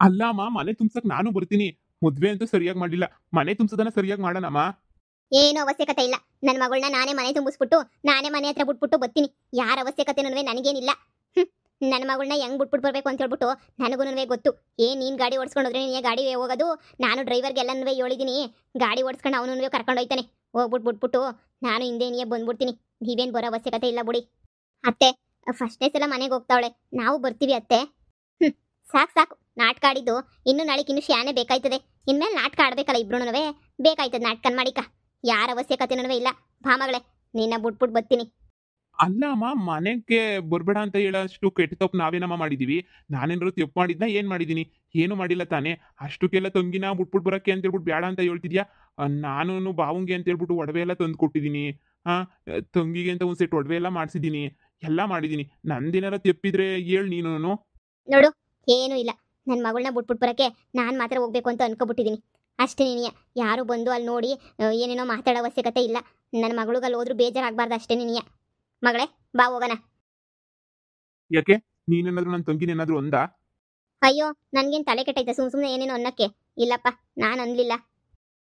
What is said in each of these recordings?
ಅಲ್ಲಮ್ಮ ಮನೆ ತುಂಬಸಕ್ ನಾನು ಬರ್ತೀನಿ. ಮದ್ವೆ ಅಂತೂ ಸರಿಯಾಗಿ ಮಾಡಿಲ್ಲ, ಮನೆ ತುಂಬಸದನ್ನ ಸರಿಯಾಗಿ ಮಾಡೋಣಮ್ಮ. ಏನು ಅವಶ್ಯಕತೆ ಇಲ್ಲ. ನನ್ನ ಮಗಳನ್ನ ನಾನೇ ಮನೆ ತುಂಬಿಸ್ಬಿಟ್ಟು ನಾನೇ ಮನೆ ಹತ್ರ ಬಿಟ್ಬಿಟ್ಟು ಬರ್ತೀನಿ. ಯಾರ ಅವಶ್ಯಕತೆನೂ ನನಗೇನಿಲ್ಲ. ನನ್ನ ಮಗಳನ್ನ ಹೆಂಗ್ ಬಿಟ್ಬಿಟ್ಟು ಬರ್ಬೇಕು ಅಂತ ಹೇಳ್ಬಿಟ್ಟು ನನಗೂ ಗೊತ್ತು. ನೀನ್ ಗಾಡಿ ಓಡಿಸ್ಕೊಂಡು ಹೋದ್ರೆ ನೀನೇ ಗಾಡಿ ಹೋಗೋದು. ನಾನು ಡ್ರೈವರ್ಗೆಲ್ಲನೂ ಹೇಳಿದೀನಿ, ಗಾಡಿ ಓಡಿಸ್ಕೊಂಡು ಅವನು ಕರ್ಕೊಂಡು ಹೋಯ್ತಾನೆ. ಬಿಟ್ಬಿಟ್ಟು ನಾನು ಹಿಂದೆ ನೀಯೇ ಬಂದ್ಬಿಡ್ತೀನಿ. ನೀವೇನು ಬರೋ ಅವಶ್ಯಕತೆ ಇಲ್ಲ ಬಿಡಿ. ಅತ್ತೆ ಫಸ್ಟ್ನೇ ಸಲ ಮನೆಗೆ ಹೋಗ್ತಾವಳೆ, ನಾವು ಬರ್ತೀವಿ ಅತ್ತೆ. ಸಾಕು ನಾಟಕ ಆಡಿದ್ದು. ಇನ್ನು ನಾಳೆಗೆ ಇನ್ನು ಶಾನೆ ಬೇಕಾಯ್ತದೆ. ಇನ್ಮೇಲೆ ನಾಟಕ ಆಡ್ಬೇಕಲ್ಲ ಇಬ್ರುನುವೆ. ಬೇಕಾಯ್ತದ ನಾಟಕ ಮಾಡಿಕ. ಯಾರ ಅವಶ್ಯಕತೆನೂ ಇಲ್ಲ. ಬಾ ಮಗಳೇ, ನಿನ್ನ ಬಿಟ್ಬಿಟ್ಟು ಬರ್ತೀನಿ. ಅಲ್ಲ ಅಮ್ಮ, ಮನೆಗೆ ಬರ್ಬೇಡ ಅಂತ ಹೇಳೋಷ್ಟು ಕೆಟ್ಟ ತಪ್ಪು ನಾವೇನಮ್ಮ ಮಾಡಿದೀವಿ? ನಾನೇನಾದ್ರು ತಪ್ಪು ಮಾಡಿದ್ನ? ಏನ್ ಮಾಡಿದೀನಿ? ಏನು ಮಾಡಿಲ್ಲ ತಾನೇ. ಅಷ್ಟಕ್ಕೆಲ್ಲ ತಂಗಿನ ಬಿಟ್ಬಿಟ್ಟು ಬರಕ್ಕೆ ಅಂತ ಹೇಳ್ಬಿಟ್ಟು ಬೇಡ ಅಂತ ಹೇಳ್ತಿದ್ಯಾ? ನಾನು ಬಾವಂಗೆ ಅಂತ ಹೇಳ್ಬಿಟ್ಟು ಒಡವೆ ಎಲ್ಲ ತಂದು ಕೊಟ್ಟಿದ್ದೀನಿ. ತಂಗಿಗೆ ಅಂತ ಒಂದ್ ಸೆಟ್ ಒಡವೆ ಎಲ್ಲ ಮಾಡಿಸಿದ್ದೀನಿ, ಎಲ್ಲ ಮಾಡಿದ್ದೀನಿ. ನಂದೇನಾರ ತಪ್ಪಿದ್ರೆ ಹೇಳ್ ನೀನು. ನೋಡು, ಏನೂ ಇಲ್ಲ. ನನ್ನ ಮಗಳನ್ನ ಬಿಟ್ಬಿಟ್ಟು ಬರಕ್ಕೆ ನಾನು ಮಾತ್ರ ಹೋಗ್ಬೇಕು ಅಂತ ಅನ್ಕೊಬಿಟ್ಟಿದ್ದೀನಿ ಅಷ್ಟೇ. ನೀನಿಯ ಯಾರು ಬಂದು ಅಲ್ಲಿ ನೋಡಿ ಏನೇನೋ ಮಾತಾಡೋ ಅವಶ್ಯಕತೆ ಇಲ್ಲ. ನನ್ನ ಮಗಳಿಗೆ ಅಲ್ಲಿ ಹೋದ್ರೂ ಬೇಜಾರಾಗಬಾರ್ದು ಅಷ್ಟೇ. ನೀನಿಯ ಮಗಳೇ, ಬಾ ಹೋಗೋಣ. ಯಾಕೆ? ನೀನೇನಾದ್ರು ನನ್ನ ತಂಗಿನೇನಾದ್ರು ಒಂದಾ? ಅಯ್ಯೋ, ನನ್ಗೇನು ತಲೆ ಕೆಟ್ಟೈತೆ ಸುಮ್ಮನೆ ಏನೇನೋ ಅನ್ನಕ್ಕೆ? ಇಲ್ಲಪ್ಪ, ನಾನು ಅನ್ಲಿಲ್ಲ.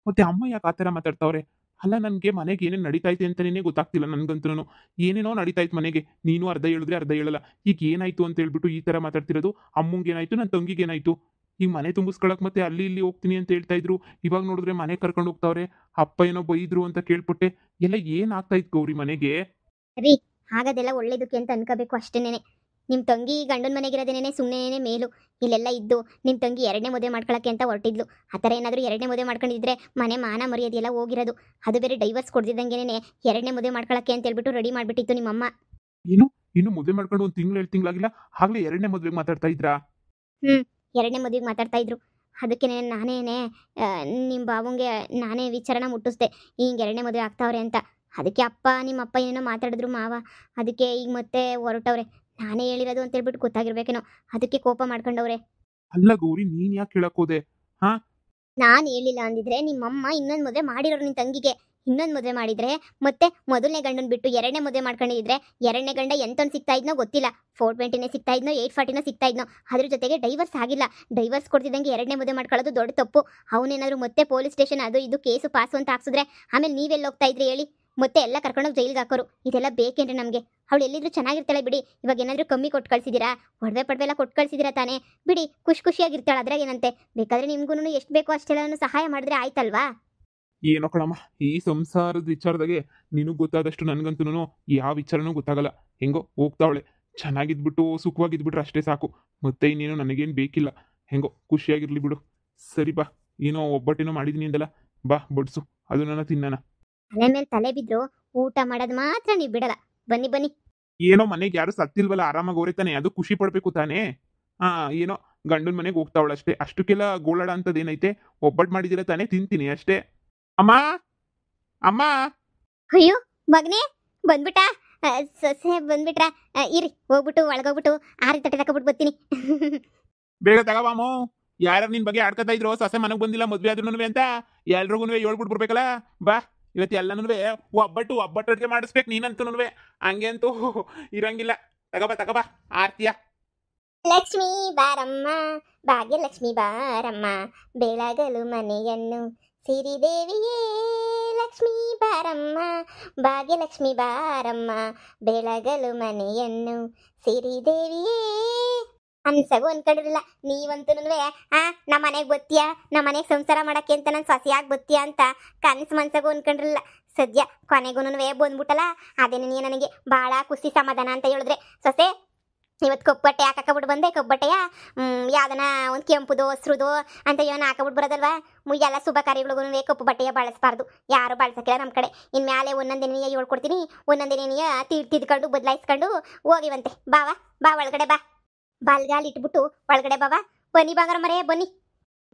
ಮತ್ತೆ ಅಮ್ಮ ಯಾಕೆ ಆ ಥರ ಮಾತಾಡ್ತಾವ್ರೆ? ಅಲ್ಲ, ನನಗೆ ಮನೆಗೆ ಏನೇನು ನಡೀತೈತೆ ಅಂತಲೇ ಗೊತ್ತಾಗ್ತಿಲ್ಲ ನನಗಂತೂ. ಏನೇನೋ ನಡೀತಾಯ್ತು ಮನೆಗೆ. ನೀನು ಅರ್ಧ ಹೇಳಿದ್ರೆ ಅರ್ಧ ಹೇಳಲ್ಲ. ಈಗ ಏನಾಯ್ತು ಅಂತ ಹೇಳ್ಬಿಟ್ಟು ಈ ಥರ ಮಾತಾಡ್ತಿರೋದು? ಅಮ್ಮಂಗೆ ಏನಾಯ್ತು, ನನ್ನ ತಂಗಿಗೆ ಏನಾಯ್ತು? ಈಗ ಮನೆ ತುಂಬಿಸ್ಕೊಳಕ್ ಮತ್ತೆ ಅಲ್ಲಿ ಇಲ್ಲಿ ಹೋಗ್ತೀನಿ ಅಂತ ಹೇಳ್ತಾ ಇದ್ರು. ಇವಾಗ ನೋಡಿದ್ರೆ ಮನೆ ಕರ್ಕೊಂಡು ಹೋಗ್ತಾವ್ರೆ. ಅಪ್ಪ ಏನೋ ಬೈದ್ರು ಅಂತ ಕೇಳ್ಪಟ್ಟೆ. ಎಲ್ಲ ಏನಾಗ್ತಾಯ್ತು ಗೌರಿ ಮನೆಗೆ? ರೀ, ಹಾಗದೆಲ್ಲ ಒಳ್ಳೇದಕ್ಕೆ ಅಂತ ಅನ್ಕೋಬೇಕು ಅಷ್ಟೇನೆ. ನಿಮ್ಮ ತಂಗಿ ಗಂಡನ ಮನೆಗಿರೋದೇನೆ ಸುಮ್ಮನೆ ಮೇಲು. ಇಲ್ಲೆಲ್ಲ ಇದ್ದು ನಿಮ್ಮ ತಂಗಿ ಎರಡನೇ ಮದುವೆ ಮಾಡ್ಕೊಳಕ್ಕೆ ಅಂತ ಹೊರಟಿದ್ಲು. ಆ ಥರ ಏನಾದರೂ ಎರಡನೇ ಮದುವೆ ಮಾಡ್ಕೊಂಡಿದ್ರೆ ಮನೆ ಮಾನ ಮರ್ಯಾದೆಲ್ಲ ಹೋಗಿರೋದು. ಅದು ಬೇರೆ ಡೈವರ್ಸ್ ಕೊಡ್ದಿದ್ದಂಗೆನೆ ಎರಡನೇ ಮದುವೆ ಮಾಡ್ಕೊಳಕ್ಕೆ ಅಂತ ಹೇಳ್ಬಿಟ್ಟು ರೆಡಿ ಮಾಡಿಬಿಟ್ಟಿತ್ತು ನಿಮ್ಮಮ್ಮ. ಇನ್ನು ಮದುವೆ ಮಾಡ್ಕೊಂಡು 1 ತಿಂಗಳು 2 ತಿಂಗಳಾಗಿಲ್ಲ, ಆಗ್ಲೇ ಎರಡನೇ ಮದುವೆಗೆ ಮಾತಾಡ್ತಾ ಇದ್ರಾ? ಎರಡನೇ ಮದುವೆಗೆ ಮಾತಾಡ್ತಾ ಇದ್ರು. ಅದಕ್ಕೆ ನಾನೇನೆ ನಿಮ್ಮ ಬಾವಂಗೆ ನಾನೇ ವಿಚಾರನ ಮುಟ್ಟಿಸ್ದೆ, ಹಿಂಗೆ ಎರಡನೇ ಮದುವೆ ಆಗ್ತಾವ್ರೆ ಅಂತ. ಅದಕ್ಕೆ ನಿಮ್ಮ ಅಪ್ಪ ಏನೇನೋ ಮಾತಾಡಿದ್ರು ಮಾವ. ಅದಕ್ಕೆ ಈಗ ಮತ್ತೆ ಹೊರಟವ್ರೆ. ನಾನೇ ಹೇಳಿರೋದು ಅಂತ ಹೇಳ್ಬಿಟ್ಟು ಗೊತ್ತಾಗಿರ್ಬೇಕೇನೋ, ಅದಕ್ಕೆ ಕೋಪ ಮಾಡ್ಕೊಂಡವ್ರೆ. ಅಲ್ಲ ಗೌರಿ, ನೀನ್ ಯಾಕೆ ಕೇಳಕ್ ಹೋದೆ? ನಾನು ಹೇಳಿಲ್ಲ ಅಂದಿದ್ರೆ ನಿಮ್ಮಮ್ಮ ಇನ್ನೊಂದು ಮದುವೆ ಮಾಡಿರೋರು ನಿನ್ನ ತಂಗಿಗೆ. ಇನ್ನೊಂದು ಮದುವೆ ಮಾಡಿದ್ರೆ ಮತ್ತೆ ಮೊದಲನೇ ಗಂಡನ ಬಿಟ್ಟು ಎರಡನೇ ಮದುವೆ ಮಾಡ್ಕೊಂಡಿದ್ರೆ ಎರಡನೇ ಗಂಡ ಎಂತೊಂದು ಸಿಗ್ತಾ ಇದ್ನೋ ಗೊತ್ತಿಲ್ಲ. 420ನೇ ಸಿಗ್ತಾ ಇದ್ನೋ 840ನೇ ಸಿಗ್ತಾ ಇದ್ನೋ. ಅದ್ರ ಜೊತೆಗೆ ಡೈವರ್ಸ್ ಆಗಿಲ್ಲ. ಡೈವರ್ಸ್ ಕೊಡ್ತಿದ್ದಂಗೆ ಎರಡನೇ ಮದುವೆ ಮಾಡ್ಕೊಳ್ಳೋದು ದೊಡ್ಡ ತಪ್ಪು. ಅವನೇನಾದ್ರು ಮತ್ತೆ ಪೊಲೀಸ್ ಸ್ಟೇಷನ್ ಅದು ಇದು ಕೇಸು ಪಾಸು ಅಂತ ಹಾಕ್ಸಿದ್ರೆ ಆಮೇಲೆ ನೀವೆಲ್ಲ ಹೋಗ್ತಾ ಇದ್ರಿ ಹೇಳಿ? ಮತ್ತೆ ಎಲ್ಲ ಕರ್ಕೊಂಡೋಗಿ ಜೈಲಿಗೆ ಹಾಕೋರು. ಇದೆಲ್ಲ ಬೇಕೇನ್ರಿ ನಮಗೆ? ಅವಳು ಎಲ್ಲಿದ್ರು ಚೆನ್ನಾಗಿರ್ತಾಳೆ ಬಿಡಿ. ಇವಾಗ ಏನಾದರೂ ಕಮ್ಮಿ ಕೊಟ್ಟು ಕಳ್ಸಿದ್ದೀರಾ? ಒಡವೆ ಪಡವೆಲ್ಲ ಕೊಟ್ಟು ಕಳ್ಸಿದ್ದೀರಾ ತಾನೇ? ಬಿಡಿ, ಖುಷಿಯಾಗಿರ್ತಾಳೆ. ಅದ್ರಾಗ ಏನಂತೆ? ಬೇಕಾದ್ರೆ ನಿಮ್ಗೂ ಎಷ್ಟು ಬೇಕೋ ಅಷ್ಟೆಲ್ಲ ಸಹಾಯ ಮಾಡಿದ್ರೆ ಆಯ್ತಲ್ವಾ? ಏನೋ ಕಣಮ್ಮ, ಈ ಸಂಸಾರದ ವಿಚಾರದಾಗೆ ನಿನಗೆ ಗೊತ್ತಾದಷ್ಟು ನನಗಂತೂ ಯಾವ ವಿಚಾರನೂ ಗೊತ್ತಾಗಲ್ಲ. ಹೆಂಗೋ ಹೋಗ್ತಾವಳೆ, ಚೆನ್ನಾಗಿದ್ಬಿಟ್ಟು ಸುಖವಾಗಿದ್ಬಿಟ್ರೆ ಅಷ್ಟೇ ಸಾಕು. ಮತ್ತೆ ಇನ್ನೇನು ನನಗೇನು ಬೇಕಿಲ್ಲ. ಹೆಂಗೋ ಖುಷಿಯಾಗಿರ್ಲಿ ಬಿಡು. ಸರಿ ಬಾ, ಏನೋ ಒಬ್ಬಟ್ಟೇನೋ ಮಾಡಿದೀನಿ ಅಂದಲ್ಲ, ಬಾ ಬಡ್ಸು, ಅದು ನನ್ನ ತಿನ್ನಣ. ತಲೆ ಮೇಲೆ ತಲೆ ಬಿದ್ರು ಊಟ ಮಾಡೋದು ಮಾತ್ರ ನೀವು ಬಿಡಲ್ಲ. ಬನ್ನಿ. ಏನೋ ಮನೆಗೆ ಯಾರು ಸತ್ತಿಲ್ವಲ್ಲ, ಆರಾಮಾಗಿ ಅವರೇ ತಾನೆ, ಅದು ಖುಷಿ ಪಡ್ಬೇಕು ತಾನೇ. ಏನೋ ಗಂಡನ ಮನೆಗೆ ಹೋಗ್ತಾವಳ ಅಷ್ಟೇ. ಅಷ್ಟಕ್ಕೆಲ್ಲ ಗೋಳಾಡ ಅಂತದೇನೈತೆ? ಒಬ್ಬಟ್ಟು ಮಾಡಿದಿರ ತಾನೇ, ತಿಂತೀನಿ ಅಷ್ಟೇ. ಅಮ್ಮ ಅಮ್ಮ ಅಯ್ಯೋ ಮಗನೇ, ಬಂದ್ಬಿಟ್ಟ ಸೊಸೆ ಬಂದ್ಬಿಟ್ರ? ಇರಿ, ಹೋಗ್ಬಿಟ್ಟು ಒಳಗೋಗ್ಬಿಟ್ಟು ಆರಿ ತಟ್ಟೆ ತಕೊಬಿಟ್ಟು ಬರ್ತೀನಿ. ಬೇಗ ತಗೋಬಾಮು. ಯಾರು ನಿನ್ ಬಗ್ಗೆ ಆಡ್ಕೊತಾ ಇದ್ರು, ಸೊಸೆ ಮನೆಗೆ ಬಂದಿಲ್ಲ ಮದ್ವೆ ಆದ್ರೂ ಅಂತ ಎಲ್ರಿಗೂ ಹೇಳ್ಬಿಟ್ಟು ಬರ್ಬೇಕಲ್ಲ. ಬಾ, ಇವತ್ತು ಎಲ್ಲನೂ ಒಬ್ಬಟ್ಟು ಅಡ್ಗೆ ಮಾಡಿಸ್ಬೇಕು ನೀನಂತೂ. ಹಂಗೆ ಅಂತೂ ಇರಂಗಿಲ್ಲ. ತಗೋಬಾ ಆರ್ತಿಯ. ಲಕ್ಷ್ಮೀ ಬಾರಮ್ಮ, ಭಾಗ್ಯಲಕ್ಷ್ಮಿ ಬಾರಮ್ಮ, ಬೆಳಗಲು ಮನೆಯನ್ನು ಸಿರಿದೇವಿಯೇ. ಲಕ್ಷ್ಮೀ ಬಾರಮ್ಮ, ಭಾಗ್ಯಲಕ್ಷ್ಮಿ ಬಾರಮ್ಮ, ಬೆಳಗಲು ಮನೆಯನ್ನು ಸಿರಿದೇವಿಯೇ. ಅನ್ಸಗು ಅನ್ಕೊಂಡಿರಲಿಲ್ಲ ನೀವಂತೂ ನಮ್ಮ ಮನೆಗೆ ಬತ್ತೀಯ, ನಮ್ಮ ಮನೆಗೆ ಸಂಸಾರ ಮಾಡಕ್ಕೆ ಅಂತ ನಾನು ಸೊಸೆಯಾಗಿ ಬತ್ತೀಯ ಅಂತ ಕನಸು ಮನ್ಸಗು ಅನ್ಕೊಂಡಿರಲಿಲ್ಲ. ಸದ್ಯ ಕೊನೆಗೂ ಬಂದ್ಬಿಟ್ಟಲ್ಲ. ಅದೇನೇ ನನಗೆ ಭಾಳ ಖುಷಿ ಸಮಾಧಾನ ಅಂತ ಹೇಳಿದ್ರೆ. ಸೊಸೆ, ಇವತ್ತು ಕಪ್ಪಟ್ಟೆ ಹಾಕಬಿಟ್ಟು ಬಂದೆ. ಕಪ್ಪಟ್ಟೆಯ ಯಾವ್ದನ ಒಂದು ಕೆಂಪುದೋ ಹಸ್ರುದೋ ಅಂತ ಇವನ್ನ ಹಾಕಬಿಟ್ಟು ಬರೋದಲ್ವಾ? ಎಲ್ಲ ಶುಭ ಕಾರ್ಯಗಳಿಗೂ ಕಪ್ಪು ಬಟ್ಟೆಯ ಬಳಸಬಾರ್ದು. ಯಾರು ಬಳಸಕ್ಕಿಲ್ಲ ನಮ್ಮ ಕಡೆ. ಇನ್ಮೇಲೆ ಒಂದೊಂದಿನ ಹೇಳ್ಕೊಡ್ತೀನಿ. ಒಂದೊಂದಿನ ತಿದ್ಕೊಂಡು ಬದಲಾಯಿಸ್ಕೊಂಡು ಹೋಗಿವಂತೆ. ಬಾ ಒಳಗಡೆ ಬಾ. ಬಾಲ್ಗಾಲ್ ಇಟ್ಬಿಟ್ಟು ಒಳಗಡೆ ಬಾವಾ. ಬನ್ನಿ ಬಂಗಾರ ಮರೆ, ಬನ್ನಿ.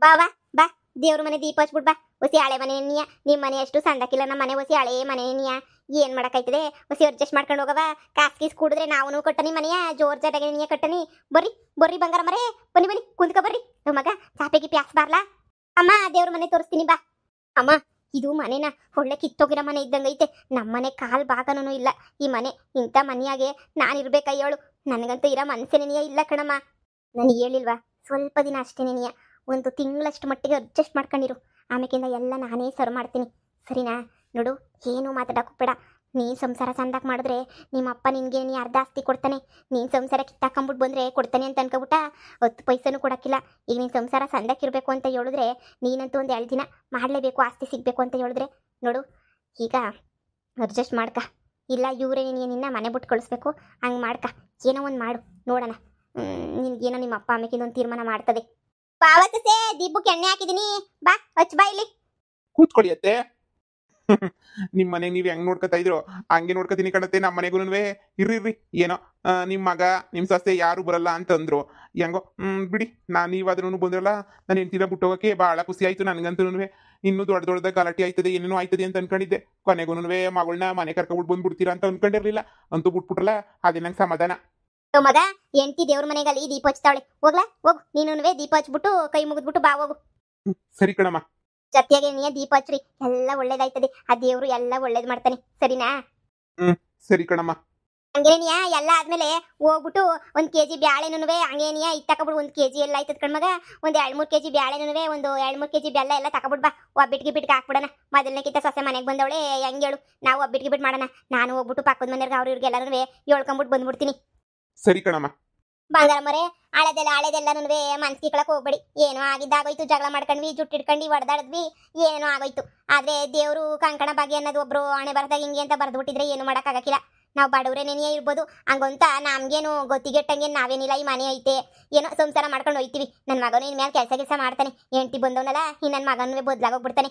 ಬಾ ದೇವ್ರ ಮನೆ ದೀಪ ಹಚ್ಬಿಟ್ಟು ಬಾ. ಹೊಸಿ ಹಳೆ ಮನೆ ನೀಯ. ನಿಮ್ಮ ಮನೆ ಅಷ್ಟು ಸಂದಕ್ಕಿಲ್ಲ, ನಮ್ಮ ಮನೆ ಹೊಸಿ ಹಳೆ ಮನೆ ನೀಯ. ಏನ್ ಮಾಡಕ್ಕಾಯ್ತದೆ? ಹೊಸಿ ಅಡ್ಜಸ್ಟ್ ಮಾಡ್ಕೊಂಡು ಹೋಗವ. ಕಾಸ್ ಕೂಡಿದ್ರೆ ನಾವು ಕಟ್ಟನಿ ಮನೆಯ ಜೋರ್ ಜಟಗೆ ನೀಯ ಕಟ್ಟನಿ. ಬರ್ರಿ ಬಂಗಾರ ಮರೆ, ಬನ್ನಿ ಕುಂದ್ಕ ಬರ್ರಿ. ನಮ್ಮ ಮಗ ಚಾಪೆಗೆ ಪ್ಯಾಸ್ ಬಾರ್ಲಾ? ಅಮ್ಮ, ದೇವ್ರ ಮನೆ ತೋರಿಸ್ತೀನಿ ಬಾ. ಅಮ್ಮ, ಇದು ಮನೆನ ಒಳ್ಳೆ ಕಿತ್ತೋಗಿರೋ ಮನೆ ಇದ್ದಂಗೈತೆ. ನಮ್ಮನೆ ಕಾಲ್ ಭಾಗನೂ ಇಲ್ಲ. ಈ ಮನೆ ಇಂಥ ಮನೆಯಾಗೆ ನಾನಿರ್ಬೇಕಯ್ಯೋಳು. ನನಗಂತೂ ಇರೋ ಮನಸ್ಸೇನೆಯ ಇಲ್ಲ ಕಣಮ್ಮ. ನನಗೆ ಹೇಳಿಲ್ವಾ ಸ್ವಲ್ಪ ದಿನ ಅಷ್ಟೇ ನೀನಿಯ ಒಂದು ತಿಂಗಳಷ್ಟು ಮಟ್ಟಿಗೆ ಅಡ್ಜಸ್ಟ್ ಮಾಡ್ಕೊಂಡಿರು. ಆಮೇಕಿಂದ ಎಲ್ಲ ನಾನೇ ಸರ್ವ್ ಮಾಡ್ತೀನಿ, ಸರಿನಾ? ನೋಡು, ಏನು ಮಾತಾಡಕ್ಕೆ ಹೋಗ್ಬೇಡ. ನೀನು ಸಂಸಾರ ಸಂದಾಕ್ ಮಾಡಿದ್ರೆ ನಿಮ್ಮ ಅಪ್ಪ ನಿನಗೆ ನೀ ಅರ್ಧ ಆಸ್ತಿ ಕೊಡ್ತಾನೆ. ನೀನು ಸಂಸಾರ ಕಿತ್ತಾಕೊಂಬಿಟ್ಟು ಬಂದರೆ ಕೊಡ್ತಾನೆ ಅಂತ ಅನ್ಕೊಬಿಟ್ಟ 10 ಪೈಸೆನೂ ಕೊಡೋಕ್ಕಿಲ್ಲ. ಈಗ ನೀನು ಸಂಸಾರ ಸಂದಾಕಿರಬೇಕು ಅಂತ ಹೇಳಿದ್ರೆ ನೀನಂತೂ ಒಂದು 2 ದಿನ ಮಾಡಲೇಬೇಕು, ಆಸ್ತಿ ಸಿಗಬೇಕು ಅಂತ ಹೇಳಿದ್ರೆ. ನೋಡು, ಈಗ ಅಡ್ಜಸ್ಟ್ ಮಾಡ್ಕ, ಇಲ್ಲ ಇವರೇ ನಿನ್ನ ಮನೆ ಬಿಟ್ಟು ಕಳಿಸ್ಬೇಕು, ಹಂಗೆ ಮಾಡ್ಕ. ಏನೋ ಒಂದು ಮಾಡು ನೋಡೋಣ. ನಿನ್ಗೇನೋ ನಿಮ್ಮ ಅಪ್ಪ ಆಮೇಕಿಂದ ಒಂದು ತೀರ್ಮಾನ ಮಾಡ್ತದೆ. ಪಾವತಸೆ ದೀಪಕ್ಕೆ ಎಣ್ಣೆ ಹಾಕಿದ್ದೀನಿ, ಬಾ ಹಚ್ಚ ಬಾ ಇಲ್ಲಿ. ಕೂತ್ಕೊಳ್ಳಿ ಅತ್ತೆ. ನಿಮ್ಮ ಮನೆಗೆ ನೀವು ಹೆಂಗ್ ನೋಡ್ಕೊತಾ ಇದ್ರು ಹಂಗೆ ನೋಡ್ಕೊತೀನಿ ಕಣತ್ತೆ. ನಮ್ಮ ಮನೆಗೂ ಇರ್ರಿ ಏನೋ ನಿಮ್ಮ ಮಗ ನಿಮ್ಮ ಸೊಸೆ ಯಾರು ಬರಲ್ಲ ಅಂತಂದ್ರು. ಹೆಂಗೋ ಬಿಡಿ, ನೀವಾದ್ರೂ ಬಂದ್ರಲ್ಲ, ನಾನು ಹೆಂಡ್ತಿನ ಬಿಟ್ಟೋಗಕ್ಕೆ ಭಾಳ ಖುಷಿ ಆಯ್ತು ನನಗಂತೂ. ಇನ್ನೂ ದೊಡ್ಡ ಗಲಾಟೆ ಆಯ್ತದೆ, ಏನೇನೋ ಆಯ್ತದೆ ಅಂತ ಅನ್ಕೊಂಡಿದ್ದೆ. ಕೊನೆಗೂ ಮಗಳನ್ನ ಮನೆ ಕರ್ಕೊಂಡು ಬಂದ್ಬಿಡ್ತೀರಾ ಅಂತ ಅನ್ಕೊಂಡಿರ್ಲಿಲ್ಲ. ಅಂತೂ ಬಿಟ್ಬಿಟ್ರಲ್ಲ, ಅದೇ ನಂಗೆ ಸಮಾಧಾನ. ಮಗ ಎಂಟಿ ದೇವ್ರ ಮನೆಗಲ್ಲಿ ದೀಪ ಹಚ್ತಾವಳೆ, ಹೋಗ್ಲಾ ಹೋಗು. ನೀನು ದೀಪ ಹಚ್ಬಿಟ್ಟು ಕೈ ಮುಗಿದ್ಬಿಟ್ಟು ಬಾ ಹೋಗು. ಸರಿ ಕಣಮ್ಮ. ಜೊತೆಗೆ ನೀ ದೀಪ ಹಚ್ರಿ, ಎಲ್ಲ ಒಳ್ಳೇದಾಯ್ತದೆ. ಆ ದೇವ್ರು ಎಲ್ಲ ಒಳ್ಳೇದ್ ಮಾಡ್ತಾನೆ, ಸರಿನಾ? ಸರಿ ಕಣಮ್ಮ. ಹಂಗೇನಿಯಾ ಎಲ್ಲ ಆದ್ಮೇಲೆ ಹೋಗ್ಬಿಟ್ಟು 1 kg ಬ್ಯಾಳೆನೂ ಹಂಗೇನಿಯಾ ಇದು ತಕೊಬಿಡು. 1 kg ಎಲ್ಲ ಆಯ್ತದ ಕಣ್ಮಗ. ಒಂದು 2-3 kg ಬ್ಯಾಳೆನೂ, ಒಂದು 2-3 kg ಬೆಲ್ಲ ಎಲ್ಲ ತಕೊಬಿಡ್ ಬಾ. ಒಬ್ಬಿಟ್ಟಿಗೆ ಹಾಕ್ಬಿಡೋಣ. ಮೊದಲನೇಕಿಂತ ಸೊಸೆ ಮನೆಗೆ ಬಂದವಳೆ, ಹೆಂಗೆ ಹೇಳು? ನಾವು ಒಬ್ಬಿಟ್ಟಿಗೆ ಮಾಡೋಣ. ನಾನು ಹೋಗ್ಬಿಟ್ಟು ಪಕ್ಕದ ಮನೆಯವ್ರಿಗೆ ಇವ್ರಿಗೆಲ್ಲರೂ ಹೇಳ್ಕೊಂಬಿಟ್ಟು ಬಂದ್ಬಿಡ್ತೀನಿ. ಸರಿ ಕಣಮ್ಮ. ಬಂಗಾರಮ್ಮರೇ, ಹಳೆದೆಲ್ಲನೂ ಮನ್ಸಿಗೆ ಕಳಕ್ ಹೋಗ್ಬೇಡಿ. ಏನೋ ಆಗಿದ್ದಾಗೋಯ್ತು, ಜಗಳ ಮಾಡ್ಕೊಂಡ್ವಿ, ಜುಟ್ಟಿಡ್ಕೊಂಡು ಹೊಡೆದಾಡಿದ್ವಿ, ಏನೋ ಆಗೋಯ್ತು. ಆದ್ರೆ ದೇವರು ಕಂಕಣ ಭಾಗ್ಯ ಅನ್ನೋದು ಒಬ್ರು ಹಣೆ ಬರ್ದಾಗ ಹಿಂಗೆ ಅಂತ ಬರ್ದ್ಬಿಟ್ಟಿದ್ರೆ ಏನು ಮಾಡೋಕ್ಕಾಗಕ್ಕಿಲ್ಲ. ನಾವು ಬಡವ್ರೇನೇನೇ ಇರ್ಬೋದು, ಹಂಗಂತ ನಮ್ಗೇನು ಗೊತ್ತಿಗೆಟ್ಟಂಗೆ ನಾವೇನಿಲ್ಲ. ಈ ಮನೆ ಐತೆ, ಏನೋ ಸಂಸಾರ ಮಾಡ್ಕೊಂಡು ಹೋಯ್ತೀವಿ. ನನ್ನ ಮಗನು ಇನ್ಮೇಲೆ ಕೆಲಸ ಮಾಡ್ತಾನೆ. ಹೆಂಡ್ತಿ ಬಂದವನಲ್ಲ, ಈ ನನ್ನ ಮಗನೂ ಬದಲಾಗೋಗ್ಬಿಡ್ತಾನೆ.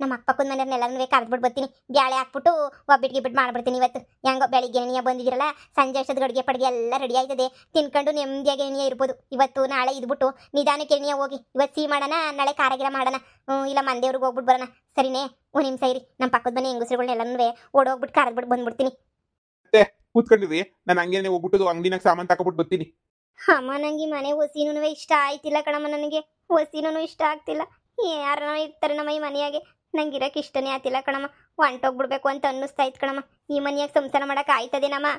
ನಮ್ಮ ಅಕ್ಕಪಕ್ಕದ ಮನೆಯವ್ರನ್ನೆಲ್ಲನೂ ಕರೆದ್ಬಿಟ್ಟು ಬರ್ತೀನಿ. ಬ್ಯಾಳೆ ಹಾಕ್ಬಿಟ್ಟು ಒಬ್ಬಿಟ್ಟಿಗೆ ಮಾಡ್ಬಿಡ್ತೀನಿ. ಇವತ್ತು ಹೆಂಗೋ ಬೆಳಿಗ್ಗೆ ನೀ ಬಂದಿದ್ದೀರಲ್ಲ, ಸಂಜೆ ಅಷ್ಟೊತ್ತು ಅಡುಗೆ ಪಡಿಗೆ ಎಲ್ಲ ರೆಡಿ ಆಯ್ತದೆ. ತಿನ್ಕೊಂಡು ನೆಮ್ಮದಿಯಾಗಿ ನೀ ಇರ್ಬೋದು. ಇವತ್ತು ನಾಳೆ ಇದ್ಬಿಟ್ಟು ನಿಧಾನಕ್ಕೆ ನೀ ಹೋಗಿ. ಇವತ್ತು ಸಿಹಿ ಮಾಡೋಣ, ನಾಳೆ ಖಾರಾಗಿರ ಮಾಡೋಣ, ಇಲ್ಲ ಮಂದೇವ್ರಿಗೆ ಹೋಗ್ಬಿಟ್ಟು ಬರೋಣ, ಸರಿನೇ? 1 ನಿಮಿಷ ಇರಿ, ನಮ್ಮ ಪಕ್ಕದ ಮನೆ ಹೆಂಗಸ್ರುಗಳನ್ನೆಲ್ಲನೂ ಓಡೋಗ್ಬಿಟ್ಟು ಕರೆದ್ಬಿಟ್ಟು ಬಂದ್ಬಿಡ್ತೀನಿ. ಕೂತ್ಕೊಂಡಿರಿ, ನಾನು ಹಂಗೇನೆ ಹೋಗ್ಬಿಟ್ಟು ಅಂಗಡಿನಾಗ ಸಾಮಾನು ತಗೊಬಿಟ್ಟು ಬರ್ತೀನಿ. ಅಮ್ಮ, ನಂಗೆ ಮನೆ ಹೊಸಿನೂ ಇಷ್ಟ ಆಯ್ತಿಲ್ಲ ಕಣಮ್ಮ. ನನಗೆ ಹೊಸಿನೂ ಇಷ್ಟ ಆಗ್ತಿಲ್ಲ. ಯಾರ ಇರ್ತಾರೆ ನಮ್ಮ ಈ ಮನೆಯಾಗೆ, ನಂಗೆ ಇರಕ್ಕೆ ಇಷ್ಟನೇ ಆಯ್ತಿಲ್ಲ ಕಣಮ್ಮ. ಹೊಂಟೋಗ್ಬಿಡ್ಬೇಕು ಅಂತ ಅನ್ನಿಸ್ತಾ ಇತ್ತು ಕಣಮ್ಮ. ಈ ಮನೆಯಾಗ ಸಂಸಾರ ಮಾಡಕ್ಕೆ ಆಯ್ತದೇನಮ್ಮ?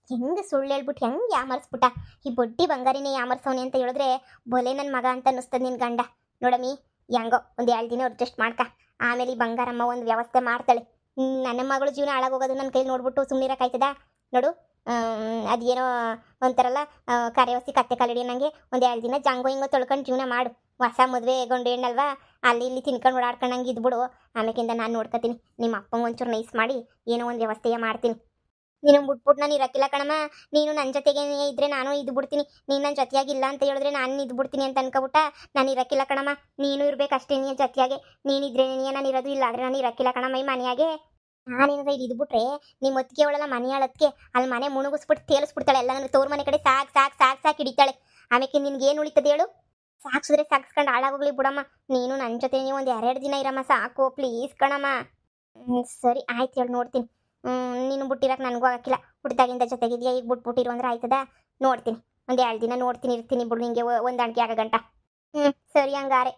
ಹೆಂಗೆ ಸುಳ್ಳು ಹೇಳ್ಬಿಟ್ಟು ಹೆಂಗೆ ಯಾಮರ್ಸ್ಬಿಟ್ಟ ಈ ಬೊಡ್ಡಿ ಬಂಗಾರಿನೇ ಯಾಮರ್ಸವನೆ ಅಂತ ಹೇಳಿದ್ರೆ ಬೊಲೆ ನನ್ನ ಮಗ ಅಂತ ಅನ್ನಿಸ್ತದೆ ನಿನ್ನ ಗಂಡ. ನೋಡಮ್ಮಿ, ಹೆಂಗೋ ಒಂದು 2 ದಿನ ಅಡ್ಜಸ್ಟ್ ಮಾಡ್ಕ. ಆಮೇಲೆ ಈ ಬಂಗಾರಮ್ಮ ಒಂದು ವ್ಯವಸ್ಥೆ ಮಾಡ್ತಾಳೆ. ನನ್ನ ಮಗಳು ಜೀವನ ಹಾಳಾಗೋಗೋದು ನನ್ನ ಕೈಲಿ ನೋಡ್ಬಿಟ್ಟು ಸುಮ್ಮನಿರಕ್ಕಾಯ್ತದ? ನೋಡು, ಅದೇನೋ ಒಂಥರಲ್ಲ ಕರೆವಸಿ ಕತ್ತೆ ಕಾಲಿಡಿ ನನಗೆ. ಒಂದು 2 ದಿನ ಜಂಗೋ ಹಿಂಗೋ ತೊಳ್ಕೊಂಡು ಜೀವನ ಮಾಡು. ಹೊಸ ಮದುವೆ ಗಂಡು ಹೆಣ್ಣಲ್ವಾ, ಅಲ್ಲಿ ಇಲ್ಲಿ ತಿನ್ಕೊಂಡು ಓಡಾಡ್ಕೊಂಡಂಗೆ ಇದ್ಬಿಡು. ಆಮೇಕಿಂದ ನಾನು ನೋಡ್ಕೊತೀನಿ. ನಿಮ್ಮ ಅಪ್ಪಂಗೆ ಒಂಚೂರು ನೈಸ್ ಮಾಡಿ ಏನೋ ಒಂದು ವ್ಯವಸ್ಥೆಯ ಮಾಡ್ತೀನಿ. ನೀನು ಬಿಟ್ಬಿಟ್ಟು ನಾನು ಇರಕ್ಕಿಲ್ಲ ಕಣಮ್ಮ. ನೀನು ನನ್ನ ಜೊತೆಗೆ ಇದ್ರೆ ನಾನು ಇದು ಬಿಡ್ತೀನಿ. ನೀನು ನನ್ನ ಜೊತೆಯಾಗಿಲ್ಲ ಅಂತ ಹೇಳಿದ್ರೆ ನಾನು ಇದು ಬಿಡ್ತೀನಿ ಅಂತ ಅನ್ಕೊಬಿಟ್ಟ ನಾನು ಇರಕ್ಕಿಲ್ಲ ಕಣಮ್ಮ. ನೀನು ಇರ್ಬೇಕಷ್ಟೇ ನೀನು ಜೊತೆಯಾಗೆ. ನೀನಿದ್ರೆ ನಾನು ಇರೋದು, ಇಲ್ಲ ಆದರೆ ನಾನು ಇರಕ್ಕಿಲ್ಲ ಕಣಮ್ಮ ಈ ಮನೆಯಾಗೆ. ನಾನೇನಾದ್ರೆ ಇದು ಇದ್ಬಿಟ್ರೆ ನಿಮ್ಮ ಒತ್ತಿಗೆ ಅವಳೆಲ್ಲ ಮನೆ ಆಳತ್ಗೆ ಅಲ್ಲಿ ಮನೆ ಮುಣಗಿಸ್ಬಿಟ್ಟು ತೇಲಿಸ್ಬಿಡ್ತಾಳೆ. ಎಲ್ಲ ನನಗೆ ತೋರ್ ಮನೆ ಕಡೆ ಸಾಕು ಹಿಡಿತಾಳೆ. ಆಮೇಲೆ ನಿನ್ಗೆ ಏನು ಉಳಿತದೆ ಹೇಳು? ಸಾಕ್ಸಿದ್ರೆ ಸಾಕ್ಸ್ಕೊಂಡು ಹಾಳಾಗೋಗ್ಲಿ ಬಿಡಮ್ಮ. ನೀನು ನನ್ನ ಜೊತೆ ನೀವು ಒಂದು 2 ದಿನ ಇರಮ್ಮ, ಸಾಕು ಪ್ಲೀಸ್ ಕಣಮ್ಮ. ಸರಿ ಆಯ್ತು, ಹೇಳಿ ನೋಡ್ತೀನಿ. ನೀನು ಬಿಟ್ಟಿರಕ್ಕೆ ನನಗೂ ಆಗಕ್ಕಿಲ್ಲ. ಹುಟ್ಟಿದಾಗಿಂದ ಜೊತೆಗಿದೆಯಾ, ಈಗ ಬಿಟ್ಬಿಟ್ಟಿರು ಅಂದ್ರೆ ಆಯ್ತದ? ನೋಡ್ತೀನಿ, ಒಂದು 2 ದಿನ ನೋಡ್ತೀನಿ, ಇರ್ತೀನಿ ಬಿಡು, ನಿಂಗೆ ಹೊಂದಾಣಿಕೆ ಆಗೋ ಗಂಟ. ಸರಿ ಹಂಗಾರೆ.